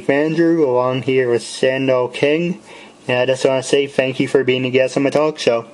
Keith Andrew, along here with Shandell King. And I just want to say thank you for being a guest on my talk show.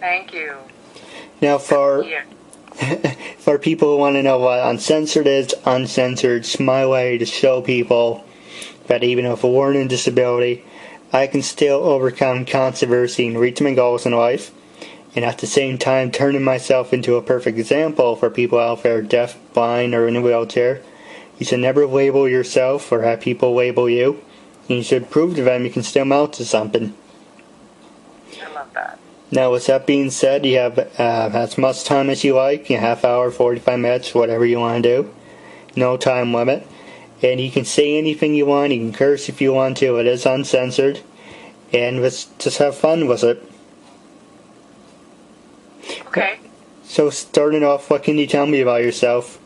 Thank you. Now, for people who want to know what Uncensored is, Uncensored is my way to show people that even with a learning disability, I can still overcome controversy and reach my goals in life, and at the same time turning myself into a perfect example for people out there deaf, blind, or in a wheelchair. You should never label yourself or have people label you. And you should prove to them you can still mount to something. I love that. Now, with that being said, you have as much time as you like, a half hour, 45 minutes, whatever you want to do. No time limit. And you can say anything you want, you can curse if you want to, it is uncensored. And let's just have fun with it. Okay. So, starting off, what can you tell me about yourself?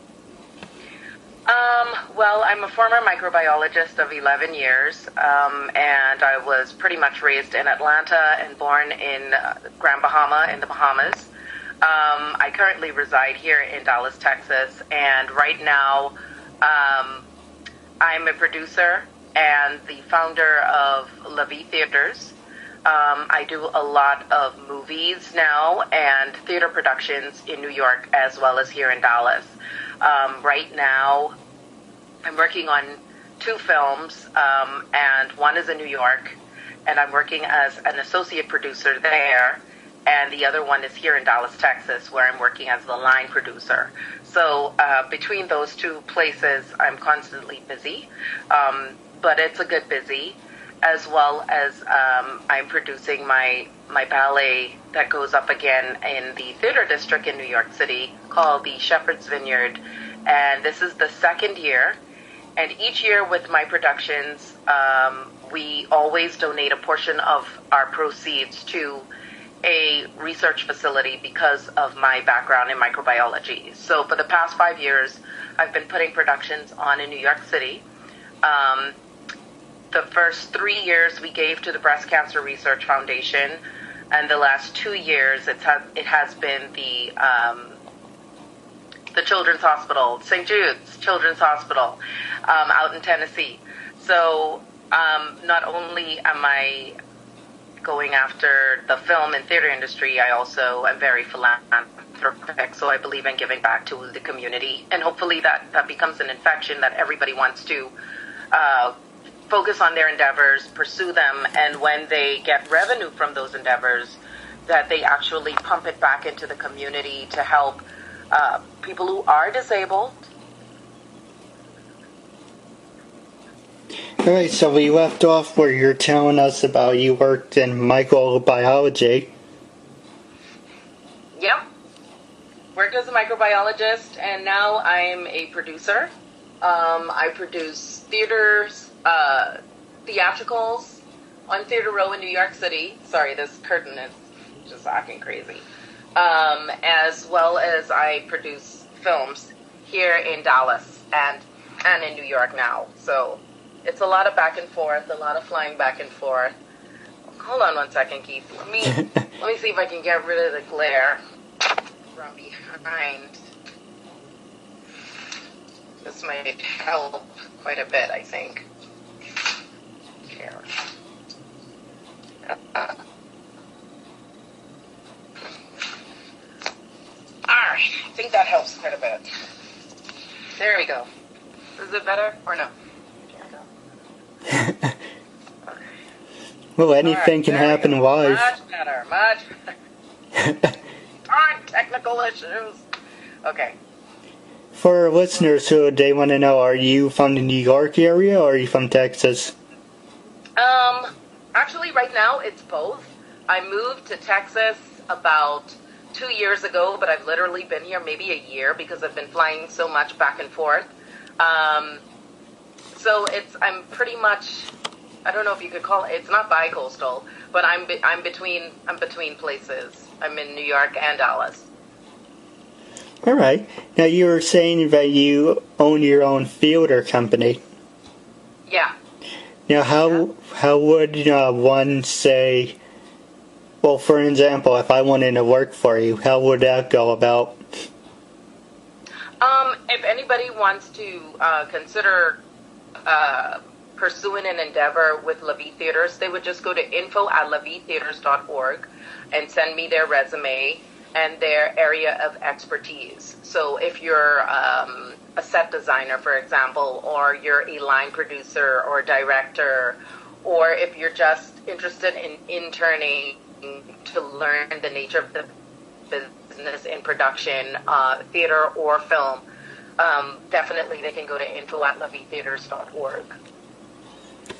Well, I'm a former microbiologist of 11 years, and I was pretty much raised in Atlanta and born in Grand Bahama in the Bahamas. I currently reside here in Dallas, Texas, and right now I'm a producer and the founder of La Vie Theaters. I do a lot of movies now and theater productions in New York as well as here in Dallas. Right now, I'm working on 2 films, and one is in New York, and I'm working as an associate producer there, and the other one is here in Dallas, Texas, where I'm working as the line producer. So between those 2 places, I'm constantly busy, but it's a good busy, as well as I'm producing my ballet that goes up again in the theater district in New York City called the Shepherd's Vineyard, and this is the 2nd year. And each year with my productions, we always donate a portion of our proceeds to a research facility because of my background in microbiology. So for the past 5 years, I've been putting productions on in New York City. The first 3 years we gave to the Breast Cancer Research Foundation, and the last 2 years it has been the Children's Hospital, St. Jude's Children's Hospital, out in Tennessee. So not only am I going after the film and theater industry, I also am very philanthropic, so I believe in giving back to the community, and hopefully that becomes an infection that everybody wants to focus on their endeavors, pursue them, and when they get revenue from those endeavors, that they actually pump it back into the community to help people who are disabled. Alright, so we left off where you're telling us about you worked in microbiology. Yep. Worked as a microbiologist, and now I'm a producer. I produce theatricals on Theater Row in New York City. Sorry, this curtain is just acting crazy. As well as I produce films here in Dallas and in New York now. So it's a lot of back and forth, a lot of flying back and forth. Hold on one second, Keith. Let me see if I can get rid of the glare from behind. This might help quite a bit, I think. Here. Alright, I think that helps quite a bit. There we go. Is it better or no? Well, anything can happen live. Much better, much better. Technical issues. Okay. For listeners who they want to know, are you from the New York area or are you from Texas? Actually, right now it's both. I moved to Texas about 2 years ago, but I've literally been here maybe a year because I've been flying so much back and forth. So I'm pretty much, I don't know if you could call it, it's not bi-coastal, but I'm between places. I'm in New York and Dallas. All right. Now you were saying that you own your own theater company. Yeah. Now how would one say? Well, for example, if I wanted to work for you, how would that go about? If anybody wants to consider pursuing an endeavor with La Vie Theaters, they would just go to info@lavietheaters.org and send me their resume and their area of expertise. So if you're a set designer, for example, or you're a line producer or director, or if you're just interested in interning to learn the nature of the business in production, theater or film, definitely they can go to info@lavietheaters.org.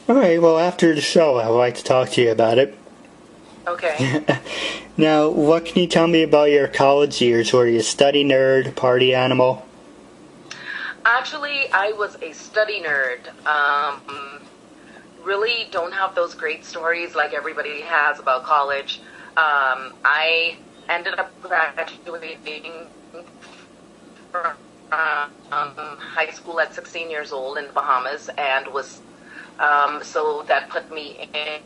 All right, well, after the show, I would like to talk to you about it. Okay. Now, what can you tell me about your college years? Were you a study nerd, party animal? Actually, I was a study nerd. Really don't have those great stories like everybody has about college. I ended up graduating from high school at 16 years old in the Bahamas, and was so that put me in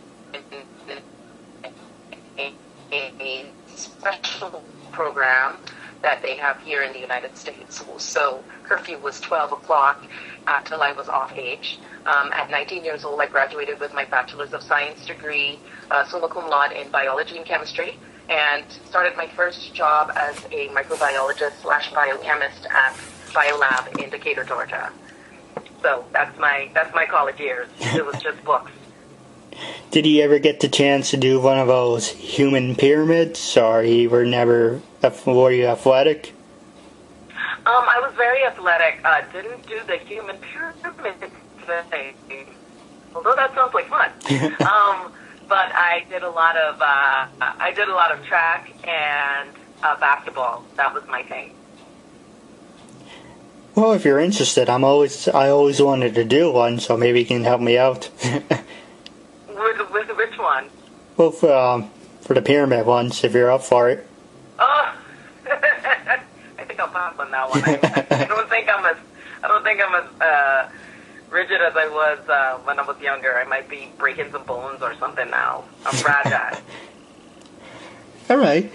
a special program that they have here in the United States. So curfew was 12 o'clock till I was off age. At 19 years old, I graduated with my Bachelor's of Science degree, summa cum laude in biology and chemistry, and started my first job as a microbiologist/biochemist at Biolab in Decatur, Georgia. So that's my college years. It was just books. Did you ever get the chance to do one of those human pyramids, or were you athletic? I was very athletic. Didn't do the human pyramid thing, although that sounds like fun. But I did a lot of track and basketball. That was my thing. Well, if you're interested, I always wanted to do one, so maybe you can help me out. With which one? Well, for the pyramid ones, if you're up for it. Oh, I think I'll pass on that one. I don't think I'm as rigid as I was when I was younger. I might be breaking some bones or something now. I'm fragile. All right.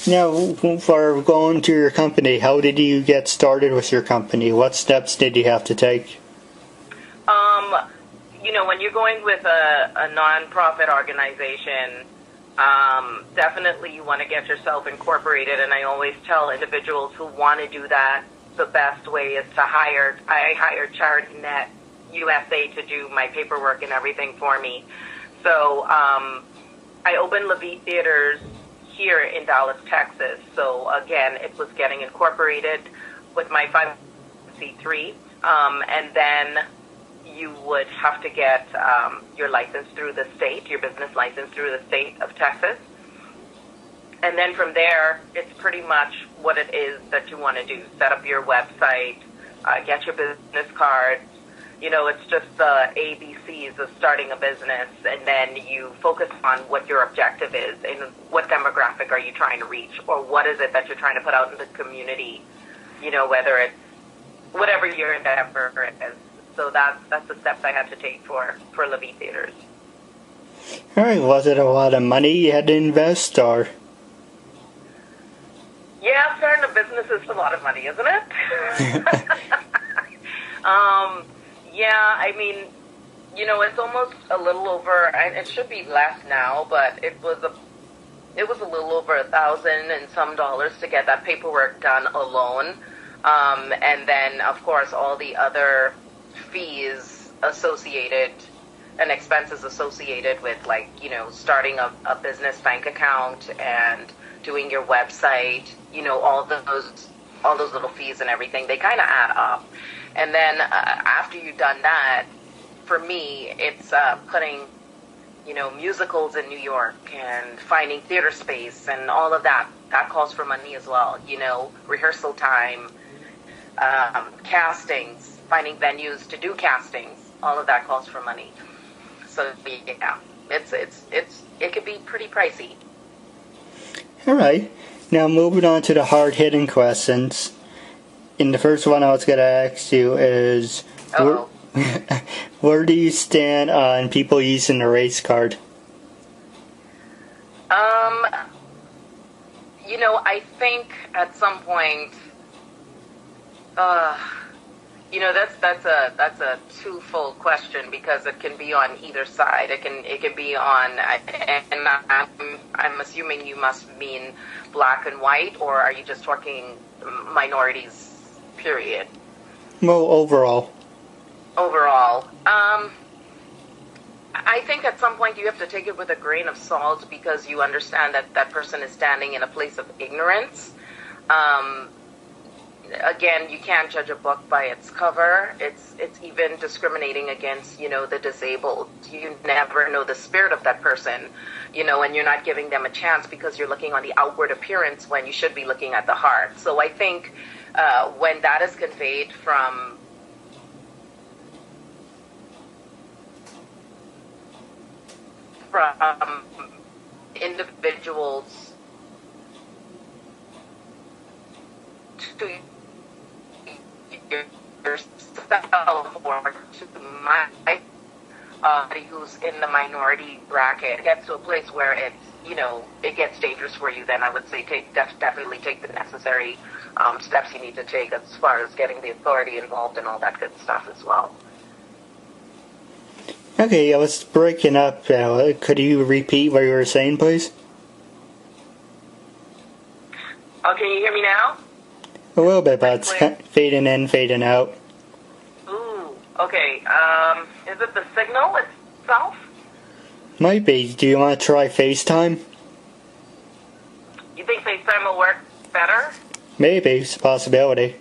Now, for going to your company, how did you get started with your company? What steps did you have to take? When you're going with a non-profit organization, definitely you want to get yourself incorporated. And I always tell individuals who want to do that, the best way is to I hired CharityNet USA to do my paperwork and everything for me. So I opened La Vie Theaters here in Dallas, Texas. So again, it was getting incorporated with my 501c3, and then you would have to get your license through the state, your business license through the state of Texas. And then from there, it's pretty much what it is that you want to do. Set up your website, get your business cards. It's just the ABCs of starting a business, and then you focus on what your objective is and what demographic are you trying to reach, or what is it that you're trying to put out in the community, whether it's whatever your endeavor is. So that's the steps I had to take for La Vie Theaters. All right. Was it a lot of money you had to invest, or? Yeah, starting a business is a lot of money, isn't it? Yeah, I mean, it's almost a little over. It should be less now, but it was a little over $1,000 and some dollars to get that paperwork done alone, and then of course all the other fees associated and expenses associated with, starting a business bank account and doing your website. All those little fees and everything, they kind of add up. And then after you've done that, for me, it's putting, musicals in New York and finding theater space and all of that. That calls for money as well. Rehearsal time, castings, finding venues to do castings. All of that calls for money. So yeah, it could be pretty pricey. All right. Now moving on to the hard-hitting questions. And the first one I was going to ask you is, where do you stand on people using the race card? I think at some point, That's a twofold question because it can be on either side. It can be on, and I'm assuming you must mean black and white, or are you just talking minorities? Period. Well, overall. Overall, I think at some point you have to take it with a grain of salt because you understand that that person is standing in a place of ignorance. Again, you can't judge a book by its cover. It's even discriminating against, the disabled. You never know the spirit of that person, and you're not giving them a chance because you're looking on the outward appearance when you should be looking at the heart. So I think when that is conveyed from individuals to yourself or to my who's in the minority bracket, it gets to a place where it gets dangerous for you, then I would say definitely take the necessary steps you need to take as far as getting the authority involved and all that good stuff as well. Okay, I was breaking up. Could you repeat what you were saying, please? Oh, can you hear me now? A little bit, but it's fading in, fading out. Ooh, okay. Is it the signal itself? Might be. Do you want to try FaceTime? You think FaceTime will work better? Maybe. It's a possibility.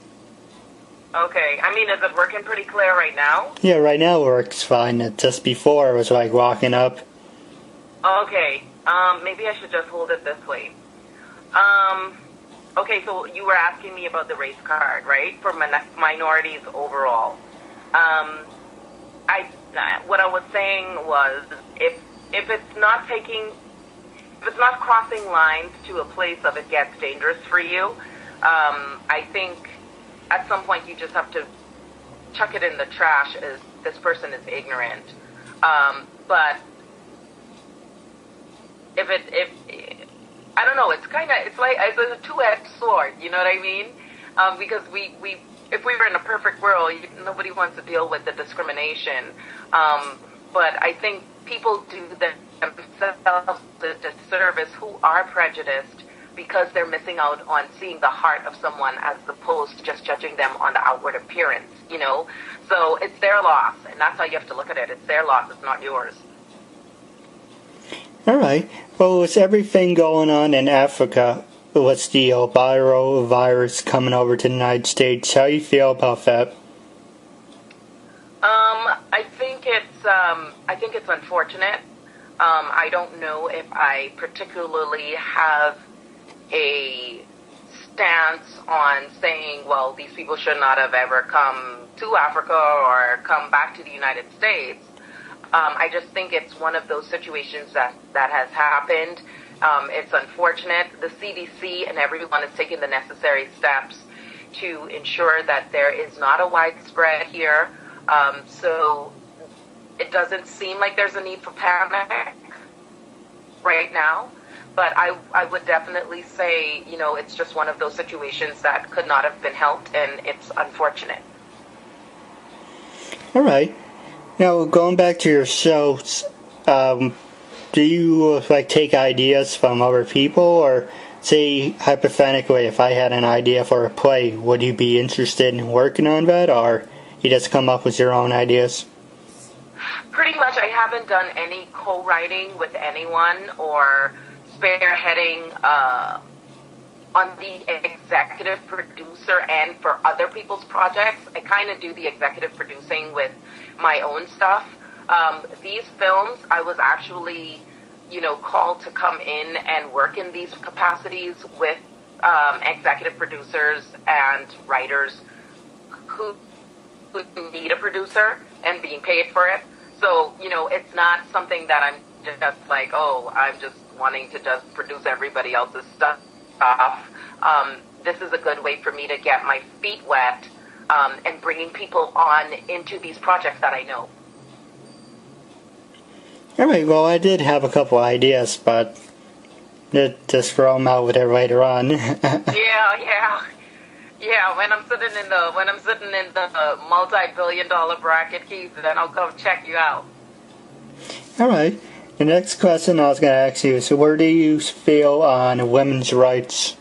Okay. I mean, is it working pretty clear right now? Yeah, right now it works fine. Just before it was like walking up. Okay. Maybe I should just hold it this way. Okay, so you were asking me about the race card, right? For minorities overall. What I was saying was, if it's not crossing lines to a place of it gets dangerous for you, I think at some point you just have to chuck it in the trash as this person is ignorant. But if I don't know, it's a two-edged sword, you know what I mean? Because if we were in a perfect world, nobody wants to deal with the discrimination. But I think people do themselves the disservice who are prejudiced because they're missing out on seeing the heart of someone as opposed to just judging them on the outward appearance, So it's their loss, and that's how you have to look at it. It's their loss, it's not yours. Alright. Well, with everything going on in Africa, what's the viral virus coming over to the United States? How do you feel about that? I think it's unfortunate. I don't know if I particularly have a stance on saying, well, these people should not have ever come to Africa or come back to the United States. I just think it's one of those situations that has happened. It's unfortunate. The CDC and everyone is taking the necessary steps to ensure that there is not a widespread here. So it doesn't seem like there's a need for panic right now. But I would definitely say, it's just one of those situations that could not have been helped, and it's unfortunate. All right. Now, going back to your shows, do you take ideas from other people, or say hypothetically, if I had an idea for a play, would you be interested in working on that, or you just come up with your own ideas? Pretty much, I haven't done any co-writing with anyone or spearheading on the executive producer end for other people's projects. I kind of do the executive producing with my own stuff. These films, I was actually, called to come in and work in these capacities with executive producers and writers who need a producer and being paid for it. So, it's not something that I'm just like, I'm just wanting to just produce everybody else's stuff. This is a good way for me to get my feet wet and bringing people on into these projects that I know. All right, well, I did have a couple ideas, but just throw them out with it later on. Yeah. Yeah, when I'm sitting in the multi-billion-dollar bracket, Keith, then I'll come check you out. All right. The next question I was going to ask you is, where do you feel on women's rights?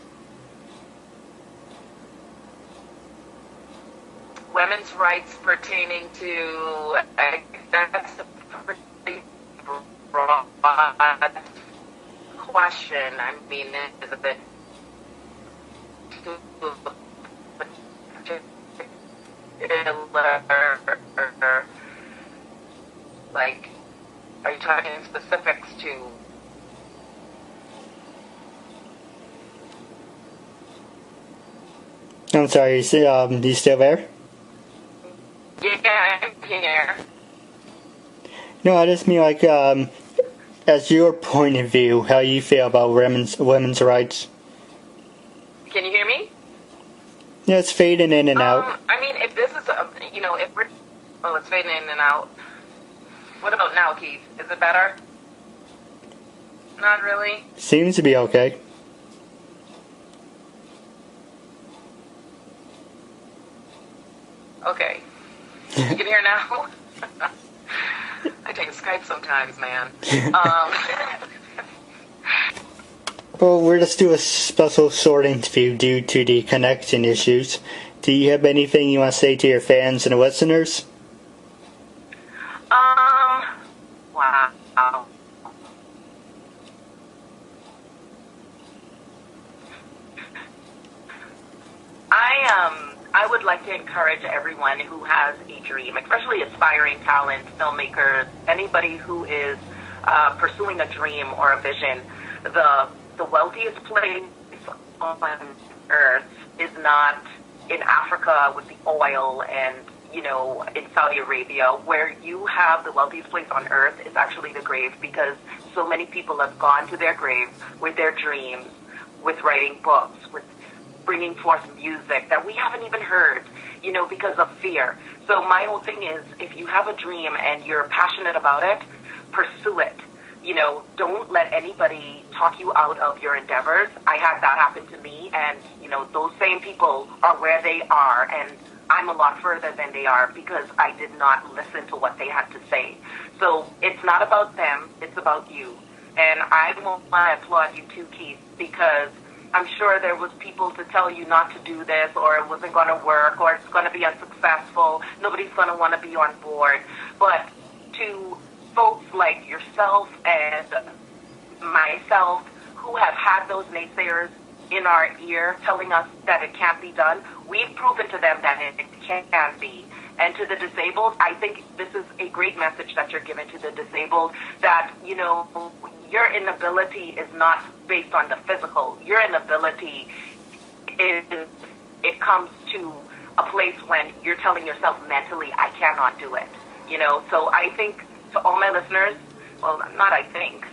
Women's rights pertaining to that's a pretty broad question. I mean, it's a bit like, are you talking specifics to? I'm sorry, you still there? Yeah, I'm here. No, I just mean like, as your point of view, how you feel about women's rights. Can you hear me? Yeah, it's fading in and out. I mean, if this is, if we're, it's fading in and out. What about now, Keith? Is it better? Not really. Seems to be okay. Okay. You can hear now? I take Skype sometimes, man. Well, we're just doing a special short interview due to the connection issues. Do you have anything you want to say to your fans and listeners? Wow. I would like to encourage everyone who has a dream, especially aspiring talent, filmmakers, anybody who is pursuing a dream or a vision. The wealthiest place on earth is not in Africa with the oil and, in Saudi Arabia. Where you have the wealthiest place on earth is actually the grave, because so many people have gone to their grave with their dreams, with writing books, with bringing forth music that we haven't even heard, because of fear. So my whole thing is, if you have a dream and you're passionate about it, pursue it. Don't let anybody talk you out of your endeavors. I had that happen to me, and, those same people are where they are, and I'm a lot further than they are because I did not listen to what they had to say. So it's not about them, it's about you. And I want to applaud you too, Keith, because I'm sure there was people to tell you not to do this, or it wasn't going to work, or it's going to be unsuccessful, nobody's going to want to be on board. But to folks like yourself and myself who have had those naysayers in our ear telling us that it can't be done, we've proven to them that it can be. And to the disabled, I think this is a great message that you're giving to the disabled, that, your inability is not based on the physical. Your inability it comes to a place when you're telling yourself mentally, I cannot do it. So I think to all my listeners, well, not I think,